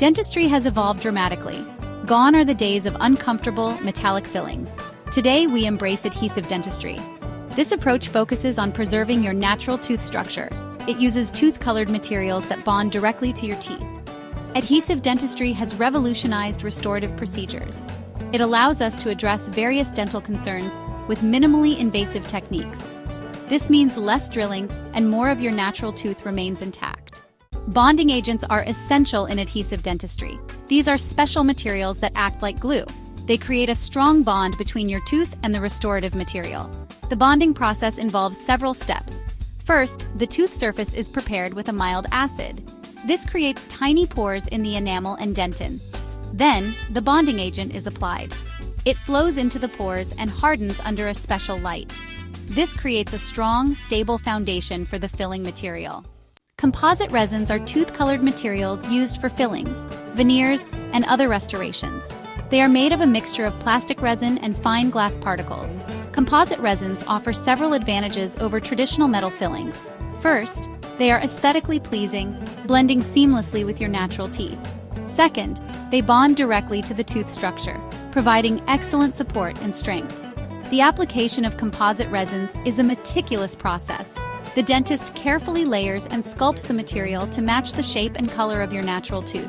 Dentistry has evolved dramatically. Gone are the days of uncomfortable, metallic fillings. Today, we embrace adhesive dentistry. This approach focuses on preserving your natural tooth structure. It uses tooth-colored materials that bond directly to your teeth. Adhesive dentistry has revolutionized restorative procedures. It allows us to address various dental concerns with minimally invasive techniques. This means less drilling and more of your natural tooth remains intact. Bonding agents are essential in adhesive dentistry. These are special materials that act like glue. They create a strong bond between your tooth and the restorative material. The bonding process involves several steps. First, the tooth surface is prepared with a mild acid. This creates tiny pores in the enamel and dentin. Then, the bonding agent is applied. It flows into the pores and hardens under a special light. This creates a strong, stable foundation for the filling material. Composite resins are tooth-colored materials used for fillings, veneers, and other restorations. They are made of a mixture of plastic resin and fine glass particles. Composite resins offer several advantages over traditional metal fillings. First, they are aesthetically pleasing, blending seamlessly with your natural teeth. Second, they bond directly to the tooth structure, providing excellent support and strength. The application of composite resins is a meticulous process. The dentist carefully layers and sculpts the material to match the shape and color of your natural tooth.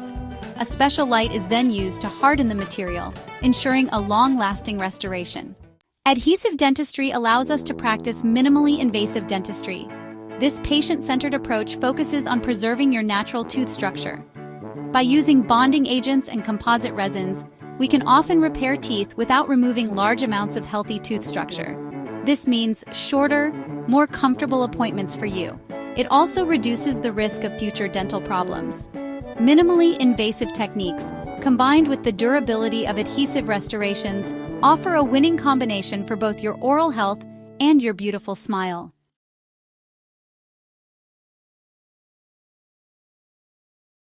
A special light is then used to harden the material, ensuring a long-lasting restoration. Adhesive dentistry allows us to practice minimally invasive dentistry. This patient-centered approach focuses on preserving your natural tooth structure. By using bonding agents and composite resins, we can often repair teeth without removing large amounts of healthy tooth structure. This means shorter, more comfortable appointments for you. It also reduces the risk of future dental problems. Minimally invasive techniques, combined with the durability of adhesive restorations, offer a winning combination for both your oral health and your beautiful smile.